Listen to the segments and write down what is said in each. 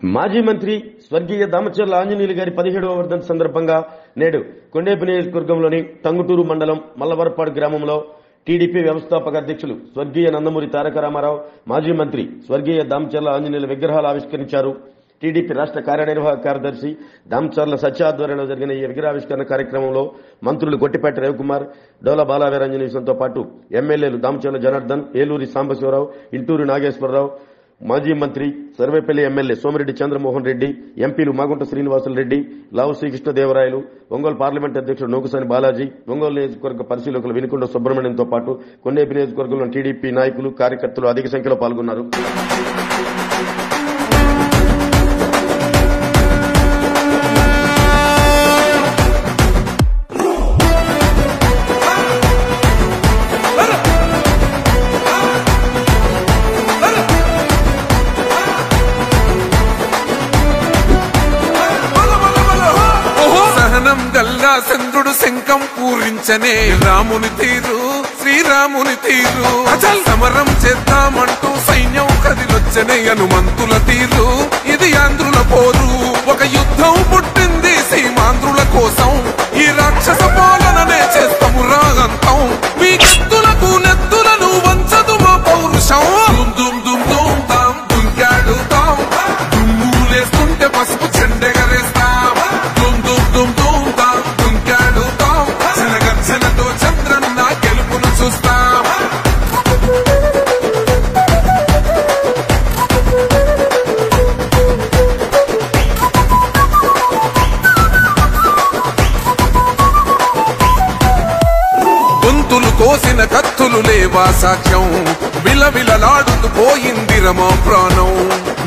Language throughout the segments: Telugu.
మాజీ మంత్రి స్వర్గీయ దామచర్ల ఆంజనేయులు గారి 17వ వర్ధంతి సందర్భంగా నేడు కొండేపు నియోజకవర్గంలోని టంగుటూరు మండలం మల్లవరపాడు గ్రామంలో టీడీపీ వ్యవస్థాపక అధ్యక్షులు స్వర్గీయ నందమూరి తారక రామారావు, మాజీ మంత్రి స్వర్గీయ దామచర్ల ఆంజనేయుల విగ్రహాలు ఆవిష్కరించారు. టీడీపీ రాష్ట్ర కార్యనిర్వాహక కార్యదర్శి దామచర్ల సత్య ఆధ్వర్యంలో జరిగిన ఈ విగ్రహావిష్కరణ కార్యక్రమంలో మంత్రులు గొట్టిపాటి రవికుమార్, డోల బాలవీరాంజనేయులతో పాటు ఎమ్మెల్యేలు దామచర్ల జనార్దన్, ఏలూరి సాంబశివరావు, ఇంటూరి నాగేశ్వరరావు, మాజీ మంత్రి సర్వేపల్లి ఎమ్మెల్యే సోమిరెడ్డి చంద్రమోహన్ రెడ్డి, ఎంపీలు మాగుంట శ్రీనివాసులు రెడ్డి, లావు శ్రీకృష్ణదేవరాయలు, ఒంగోలు పార్లమెంట్ అధ్యక్షుడు నోకుసాని బాలాజీ, ఒంగోలు నియోజకవర్గ పరిశీలకులు వినుకొండ సుబ్రహ్మణ్యంతో పాటు కొండేపు నియోజకవర్గంలోని టీడీపీ నాయకులు, కార్యకర్తలు అధిక సంఖ్యలో పాల్గొన్నారు. చంద్రుడు శంఖం పూరించనే రాముని తీరు, శ్రీరాముని తీరు. అచల్ సమరం చేద్దామంటూ సైన్యం కదిలొచ్చనే హనుమంతుల తీరు. ఇది ఆంధ్రుల పోరు, ఒక యుద్ధం పుట్టింది సీమాంధ్రుల కోసం. ఈ రాక్షస పాలననే చేస్తాము రాగంతం. మీ కత్తులకు నెత్తులను వంచదు మా పౌరుషం. దుమ్ దుమ్ దుమ్ తాం దుంకాడుతాం, దుమ్ములేస్తుంటే పసుపు చెండెగరేస్తాం. దుమ్ దుమ్ దుమ్ దుమ్ తాం దుంకాడుతాం, జనగర్జనతో చంద్రన్న గెలుపును చూస్తాం. గొంతులు కోసిన కత్తులు లేవా సాక్ష్యం, విలవిలలాడుతూ పోయింది రమా ప్రాణం.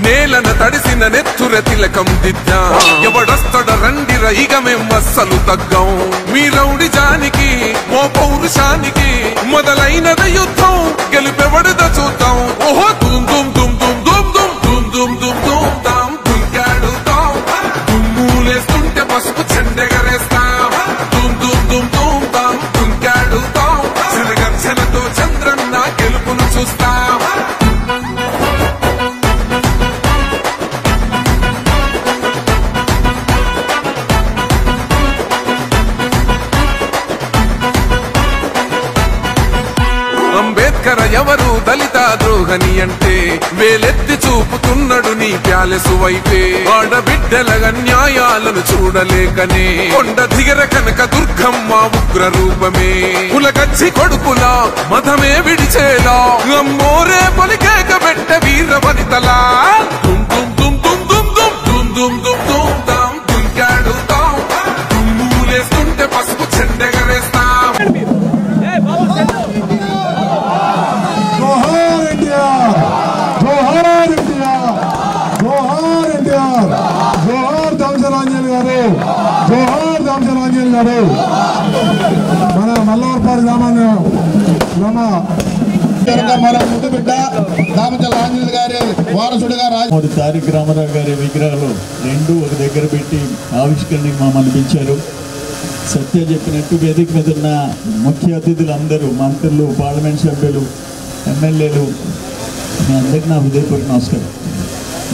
నేలన తడిసిన నెత్తుర తిలకం దిద్దా, ఎవడొస్తడ రండిర ఇక మేం అస్సలు తగ్గం. మీ రౌడి జానికి మో పౌరుషానికి మొదలైనద యుద్ధం, గెలుపెవడద చూద్దాం. ఓహో దుమ్ దుమ్ దుమ్ దుమ్ దుమ్ దుమ్ దుమ్ దుమ్ దుమ్ దుమ్ తాం దుంకాడుతాం, దుమ్ములేస్తుంటే పసుపు చెండెగరేస్తాం. దుమ్ దుమ్ దుమ్ దుమ్ తాం దుంకాడుతాం, జనగర్జనతో చంద్రన్న గెలుపును చూస్తాం. అంబేద్కర్ ఎవరు దళిత ద్రోహని అంటే వేలెత్తి చూపుతున్నాడు నీ ప్యాలెసు వైపే. ఆడబిడ్డల న్యాయాలను చూడలేకనే కొండ దిగర కనక దుర్గమ్మ ఉగ్ర రూపమే. కులకచ్చి కొడుకులా మతమే విడిచేలా అమ్మోరే పలికేక పెట్ట వీర వనితలా. దుమ్ దుమ్ దుమ్ దుమ్ దుమ్ దుమ్ దుమ్ దుమ్ దుమ్ దుమ్ తాం దుంకాడుతాం, దుమ్ములేస్తుంటే పసుపు చెండెగరేస్తాం. మన మల్లవరపాడు మన ముద్దు బిడ్డ దామచర్ల ఆంజనేయులు గారి వారసుడిగా తారక రామారావు గారి విగ్రహాలు రెండు ఒక దగ్గర పెట్టి ఆవిష్కరణకి మమ్మల్ని పిలిచారు. సత్య చెప్పినట్టు వేదిక మీద ఉన్న ముఖ్య అతిథులు అందరూ, మంత్రులు, పార్లమెంట్ సభ్యులు, ఎమ్మెల్యేలు, మీ అందరికీ నా హృదయపూర్వక నమస్కారం.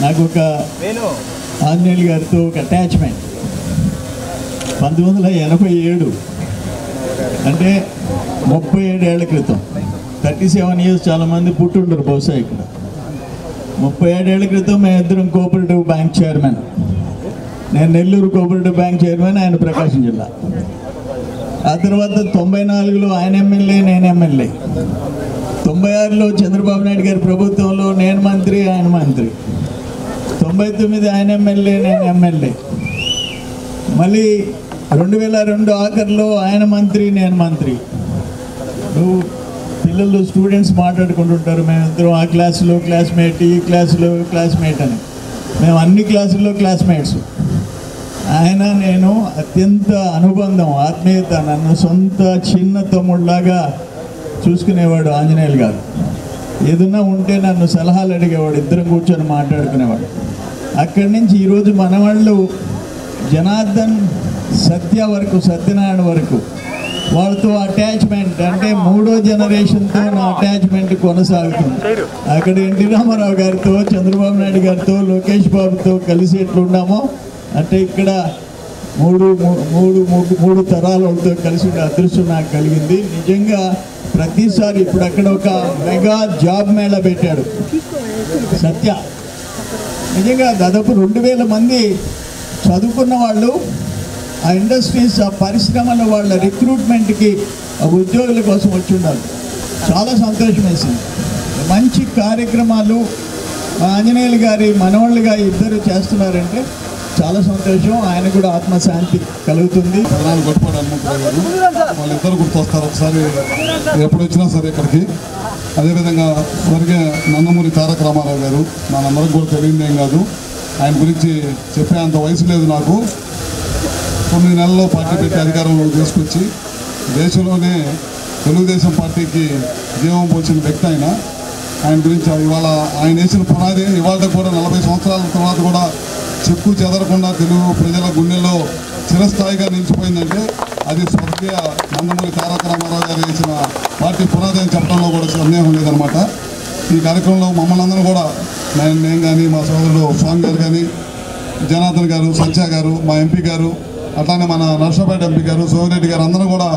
నాకు ఒక ఆంజనేయులు గారితో ఒక అటాచ్మెంట్ 1987 అంటే 37 ఏళ్ల క్రితం. 37 ఇయర్స్ చాలామంది పుట్టుంటారు బహుశా ఇక్కడ. 37 ఏళ్ల క్రితం మేమిద్దరం కోఆపరేటివ్ బ్యాంక్ చైర్మన్. నేను నెల్లూరు కోఆపరేటివ్ బ్యాంక్ చైర్మన్, ఆయన ప్రకాశం జిల్లా. ఆ తర్వాత 94లో ఆయన ఎమ్మెల్యే, నేను ఎమ్మెల్యే. 96లో చంద్రబాబు నాయుడు గారి ప్రభుత్వంలో నేను మంత్రి, ఆయన మంత్రి. 99 ఆయన ఎమ్మెల్యే, నేను ఎమ్మెల్యే. మళ్ళీ 2002 ఆఖరిలో ఆయన మంత్రి, నేను మంత్రి. పిల్లలు స్టూడెంట్స్ మాట్లాడుకుంటుంటారు, మేమిద్దరం ఆ క్లాసులో క్లాస్మేట్, ఈ క్లాసులో క్లాస్మేట్ అని. మేము అన్ని క్లాసుల్లో క్లాస్మేట్స్. ఆయన నేను అత్యంత అనుబంధం, ఆత్మీయత. నన్ను సొంత చిన్న తమ్ముళ్ళలాగా చూసుకునేవాడు ఆంజనేయులు గారు. ఏదన్నా ఉంటే నన్ను సలహాలు అడిగేవాడు, ఇద్దరం కూర్చొని మాట్లాడుకునేవాడు. అక్కడి నుంచి ఈరోజు మన వాళ్ళు జనార్దన్, సత్య వరకు, సత్యనారాయణ వరకు వాళ్ళతో అటాచ్మెంట్ అంటే మూడో జనరేషన్తో నా అటాచ్మెంట్ కొనసాగుతుంది. అక్కడ ఎన్టీ రామారావు గారితో, చంద్రబాబు నాయుడు గారితో, లోకేష్ బాబుతో కలిసి ఎట్లున్నామో అంటే ఇక్కడ మూడు తరాల వాళ్ళతో కలిసి అదృష్టం నాకు కలిగింది. నిజంగా ప్రతిసారి ఇప్పుడు అక్కడ ఒక మెగా జాబ్ మేళా పెట్టాడు సత్య. నిజంగా దాదాపు 2000 మంది చదువుకున్న వాళ్ళు ఆ ఇండస్ట్రీస్, ఆ పరిశ్రమల వాళ్ళ రిక్రూట్మెంట్కి ఉద్యోగుల కోసం వచ్చి ఉన్నారు. చాలా సంతోషం వేసింది. మంచి కార్యక్రమాలు మా ఆంజనేయులు గారి మనవాళ్ళుగా ఇద్దరు చేస్తున్నారంటే చాలా సంతోషం. ఆయన కూడా ఆత్మశాంతి కలుగుతుంది. గొప్పపాటి హనుమంతరావు గారు వాళ్ళిద్దరు గుర్తొస్తారు ఒకసారి ఎప్పుడు వచ్చినా సరే ఇక్కడికి. అదేవిధంగా స్వర్గీయ నందమూరి తారక రామారావు గారు మనందరికి కూడా తెలియదేం కాదు. ఆయన గురించి చెప్పే అంత వయసు లేదు నాకు. 9 నెలల్లో పార్టీ పెట్టి అధికారంలో తీసుకొచ్చి దేశంలోనే తెలుగుదేశం పార్టీకి జీవం పోసిన వ్యక్తి ఆయన గురించి ఇవాళ ఆయన వేసిన పునాది ఇవాళ కూడా 40 సంవత్సరాల తర్వాత కూడా చెక్కు చెదరకుండా తెలుగు ప్రజల గుండెల్లో చిరస్థాయిగా నిలిచిపోయిందంటే అది స్వర్గీయ నందమూరి తారక రామారావు గారు వేసిన పార్టీ పునాది అని చెప్పడంలో కూడా సందేహం లేదనమాట. ఈ కార్యక్రమంలో మమ్మల్ని అందరూ కూడా నేను కానీ, మా సోదరుడు స్వామి గారు కానీ, జనార్దన్ గారు, సంధ్య గారు, మా ఎంపీ గారు, అట్లానే మన నర్సాపేట ఎంపీ గారు, సోమిరెడ్డి గారు అందరూ కూడా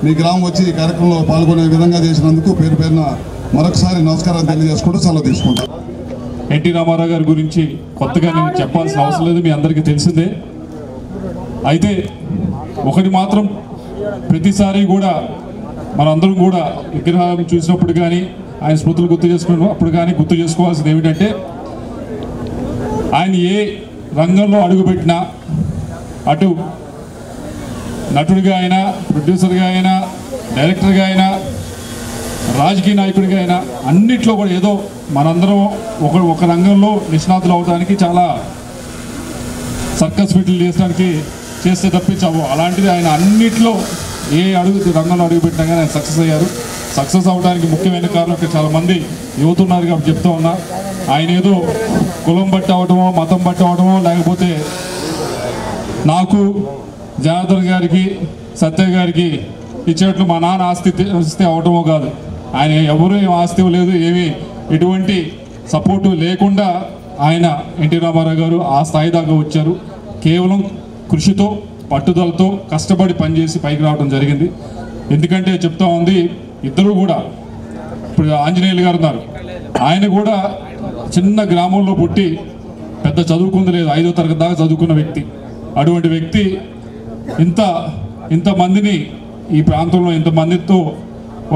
మీ గ్రామం వచ్చి ఈ కార్యక్రమంలో పాల్గొనే విధంగా చేసినందుకు పేరు పేరున మరొకసారి నమస్కారాలు తెలియజేసుకుంటూ సెలవు తీసుకుంటాం. ఎన్టీ రామారావు గారి గురించి కొత్తగా నేను చెప్పాల్సిన అవసరం లేదు, మీ అందరికీ తెలిసిందే. అయితే ఒకటి మాత్రం ప్రతిసారి కూడా మనందరం కూడా విగ్రహం చూసినప్పుడు కానీ, ఆయన స్మృతులు గుర్తు చేసుకున్నప్పుడు కానీ గుర్తు చేసుకోవాల్సింది ఏమిటంటే, ఆయన ఏ రంగంలో అడుగుపెట్టినా, అటు నటుడిగా అయినా, ప్రొడ్యూసర్గా అయినా, డైరెక్టర్గా అయినా, రాజకీయ నాయకుడిగా అయినా, అన్నిట్లో కూడా ఏదో మనందరం ఒక రంగంలో నిష్ణాతులు అవడానికి చాలా సర్కస్ ఫిట్లు చేస్తే తప్పించాము. అలాంటిది ఆయన అన్నిట్లో ఏ రంగంలో అడుగుపెట్టినా కానీ ఆయన సక్సెస్ అయ్యారు. సక్సెస్ అవడానికి ముఖ్యమైన కారణం ఇక్కడ చాలామంది యువతున్నారు కాబట్టి చెప్తా ఉన్నా. ఆయన ఏదో కులం బట్టి అవడమో, మతం బట్టి అవడమో, లేకపోతే నాకు, జనార్దన్ గారికి, సత్య గారికి ఇచ్చేట్లు మా నాన్న ఆస్తి అవటమో కాదు. ఆయన ఎవరు ఏం ఆస్తి లేదు, ఏమీ ఎటువంటి సపోర్టు లేకుండా ఆయన ఎన్టీ రామారావు గారు ఆ స్థాయి దాకా వచ్చారు. కేవలం కృషితో, పట్టుదలతో కష్టపడి పనిచేసి పైకి రావడం జరిగింది. ఎందుకంటే చెప్తా ఉంది, ఇద్దరు కూడా ఇప్పుడు ఆంజనేయులు గారు ఉన్నారు, ఆయన కూడా చిన్న గ్రామంలో పుట్టి పెద్ద చదువుకుంది లేదు, 5వ తరగతి దాకా చదువుకున్న వ్యక్తి. అటువంటి వ్యక్తి ఇంతమందిని ఈ ప్రాంతంలో ఇంతమందితో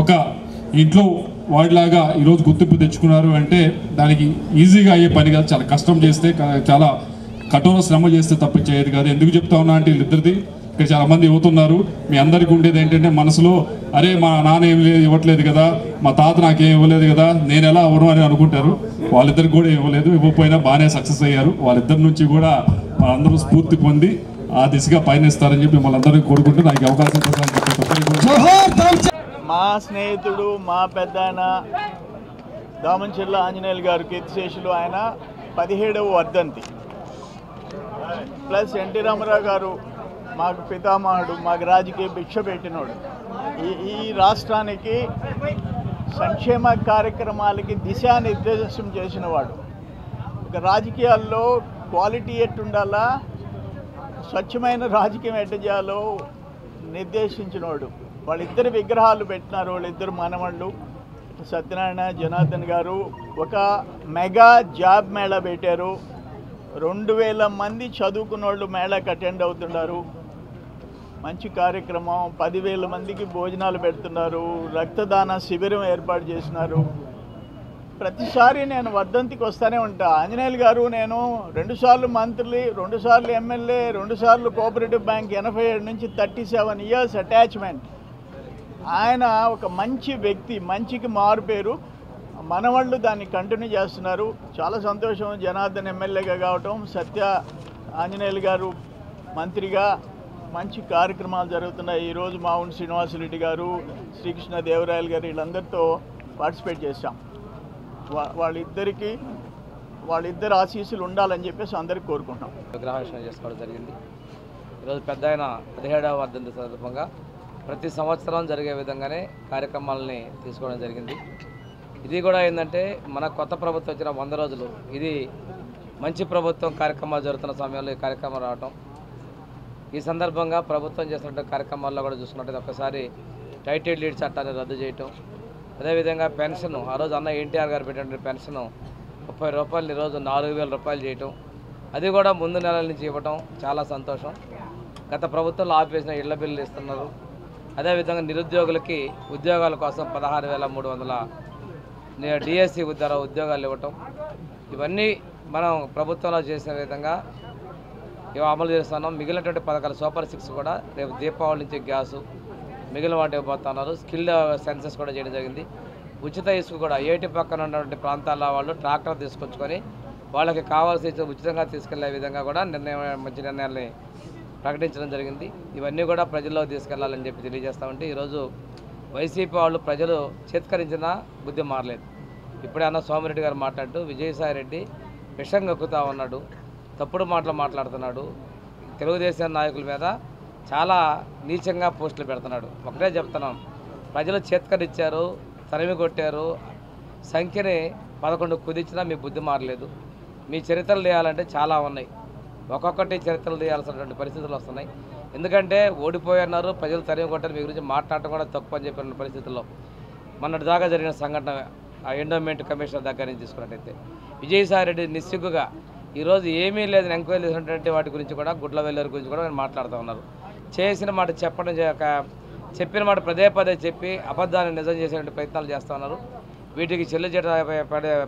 ఒక ఇంట్లో వాడిలాగా ఈరోజు గుర్తింపు తెచ్చుకున్నారు అంటే దానికి ఈజీగా అయ్యే పని కాదు. చాలా కష్టం చేస్తే, చాలా కఠోర శ్రమ చేస్తే తప్పించేది కాదు. ఎందుకు చెప్తా ఉన్నా అంటే వీళ్ళిద్దరిది ఇక్కడ చాలామంది యువతున్నారు. మీ అందరికీ ఉండేది ఏంటంటే మనసులో, అరే మా నాన్న ఏమి ఇవ్వట్లేదు కదా, మా తాత నాకేం ఇవ్వలేదు కదా, నేను ఎలా అవ్వను అని అనుకుంటారు. వాళ్ళిద్దరికి కూడా ఇవ్వలేదు, ఇవ్వకపోయినా బాగానే సక్సెస్ అయ్యారు. వాళ్ళిద్దరి నుంచి కూడా మనందరూ స్ఫూర్తి పొంది ఆ దిశగా పయనిస్తారని చెప్పి మిమ్మల్ని అందరికీ కోరుకుంటూ నాకు అవకాశం మా స్నేహితుడు, మా పెద్ద ఆయన దామంచెర్ల ఆంజనేయులు గారు కీర్తిశేషులు, ఆయన 17వ వర్ధంతి. ప్లస్ ఎన్టీ రామారావు గారు మాకు పితామహుడు, మాకు రాజకీయ భిక్ష పెట్టినోడు. ఈ రాష్ట్రానికి సంక్షేమ కార్యక్రమాలకి దిశానిర్దేశం చేసినవాడు. ఇక రాజకీయాల్లో క్వాలిటీ ఎట్టుండాలా, స్వచ్ఛమైన రాజకీయం ఎట్ట చేయాలో నిర్దేశించినవాడు. వాళ్ళిద్దరు విగ్రహాలు పెట్టినారు, వాళ్ళిద్దరు మనవాళ్ళు సత్యనారాయణ, జనార్దన్ గారు. ఒక మెగా జాబ్ మేళా పెట్టారు. 2000 మంది చదువుకున్న వాళ్ళు మేళాకి అటెండ్ అవుతున్నారు. మంచి కార్యక్రమం. 10,000 మందికి భోజనాలు పెడుతున్నారు. రక్తదాన శిబిరం ఏర్పాటు చేసినారు. ప్రతిసారి నేను వర్ధంతికి వస్తూనే ఉంటా. ఆంజనేయులు గారు, నేను 2 సార్లు మంత్రి, 2 సార్లు ఎమ్మెల్యే, 2 సార్లు కోఆపరేటివ్ బ్యాంక్, 87 నుంచి 37 ఇయర్స్ అటాచ్మెంట్. ఆయన ఒక మంచి వ్యక్తి, మంచికి మారు పేరు. మనవాళ్ళు దాన్ని కంటిన్యూ చేస్తున్నారు. చాలా సంతోషం. జనార్దన్ ఎమ్మెల్యేగా కావటం, సత్య ఆంజనేయులు గారు మంత్రిగా మంచి కార్యక్రమాలు జరుగుతున్నాయి. ఈరోజు మావుంటి శ్రీనివాసరెడ్డి గారు, శ్రీకృష్ణ దేవరాయలు గారు వీళ్ళందరితో పార్టిసిపేట్ చేశాం. వాళ్ళిద్దరు ఆశీస్సులు ఉండాలని చెప్పేసి అందరికి కోరుకుంటున్నాం. విగ్రహావిష్కరణ చేసుకోవడం జరిగింది. ఈరోజు పెద్ద ఆయన 17వ వర్ధంతి సందర్భంగా ప్రతి సంవత్సరం జరిగే విధంగానే కార్యక్రమాలని తీసుకోవడం జరిగింది. ఇది కూడా ఏంటంటే మన కొత్త ప్రభుత్వం వచ్చిన 100 రోజులు ఇది మంచి ప్రభుత్వం కార్యక్రమాలు జరుగుతున్న సమయంలో ఈ కార్యక్రమం రావటం, ఈ సందర్భంగా ప్రభుత్వం చేస్తున్న కార్యక్రమాల్లో కూడా చూసుకున్నట్టు ఒకసారి టైటిల్ లీడ్ చట్టాన్ని రద్దు చేయటం, అదేవిధంగా పెన్షన్ ఆ రోజు అన్న ఎన్టీఆర్ గారు పెట్టినటువంటి పెన్షన్ 30 రూపాయలు ఈరోజు 4,000 రూపాయలు చేయటం, అది కూడా ముందు నెలల నుంచి ఇవ్వటం చాలా సంతోషం. గత ప్రభుత్వంలో ఆపేసిన ఇళ్ల బిల్లులు ఇస్తున్నారు. అదేవిధంగా నిరుద్యోగులకి ఉద్యోగాల కోసం 16,300 డిఎస్సి ఉద్యోగాలు ఇవ్వటం, ఇవన్నీ మనం ప్రభుత్వంలో చేసిన విధంగా ఇవి అమలు చేస్తున్నాం. మిగిలినటువంటి పథకాలు సూపర్ 6 కూడా రేపు దీపావళి నుంచి గ్యాసు మిగిలిన వాటి ఇవ్వబోతున్నారు. స్కిల్ సెన్సెస్ కూడా చేయడం జరిగింది. ఉచిత ఇసుక కూడా ఏటి పక్కన ఉన్నటువంటి ప్రాంతాల వాళ్ళు ట్రాక్టర్ తీసుకొచ్చుకొని వాళ్ళకి కావాల్సిన ఉచితంగా తీసుకెళ్లే విధంగా కూడా మంచి నిర్ణయాన్ని ప్రకటించడం జరిగింది. ఇవన్నీ కూడా ప్రజల్లో తీసుకెళ్లాలని చెప్పి తెలియజేస్తామంటే ఈరోజు వైసీపీ వాళ్ళు ప్రజలు చేత్కరించిన బుద్ధి మారలేదు. ఇప్పుడే అన్న సోమిరెడ్డి గారు మాట్లాడుతూ విజయసాయి రెడ్డి విషం కక్కుతా ఉన్నాడు, తప్పుడు మాటలు మాట్లాడుతున్నాడు, తెలుగుదేశం నాయకుల మీద చాలా నీచంగా పోస్టులు పెడుతున్నాడు. ఒకటే చెప్తున్నాం, ప్రజలు చేత్కరించారు, తరిమి కొట్టారు, సంఖ్యని 11 కుదించినా మీ బుద్ధి మారలేదు. మీ చరిత్రలు తీయాలంటే చాలా ఉన్నాయి, ఒక్కొక్కటి చరిత్రలు తీయాల్సినటువంటి పరిస్థితులు వస్తున్నాయి. ఎందుకంటే ఓడిపోయన్నారు, ప్రజలు తరిమి కొట్టారు, మీ గురించి మాట్లాడటం కూడా తక్కువ అని చెప్పిన పరిస్థితుల్లో మొన్నటి దాకా జరిగిన సంఘటన ఆ ఎండోమెంట్ కమిషనర్ దగ్గర నుంచి తీసుకున్నట్టయితే విజయసాయి రెడ్డి నిస్సిగ్గుగా ఈరోజు ఏమీ లేదని ఎంక్వైరీ చేసినటువంటి వాటి గురించి కూడా గుడ్ల వెల్లరి గురించి కూడా నేను మాట్లాడుతూ ఉన్నారు. చేసిన మాట చెప్పడం చేయక చెప్పిన మాట పదే చెప్పి అబద్ధాన్ని నిజం చేసేటువంటి ప్రయత్నాలు చేస్తూ ఉన్నారు. వీటికి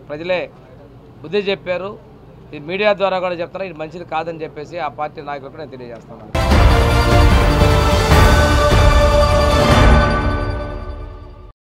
ప్రజలే బుద్ధి చెప్పారు. ఈ మీడియా ద్వారా కూడా చెప్తున్నారు, ఇది మంచిది కాదని చెప్పేసి ఆ పార్టీ నాయకులకు నేను తెలియజేస్తున్నాను.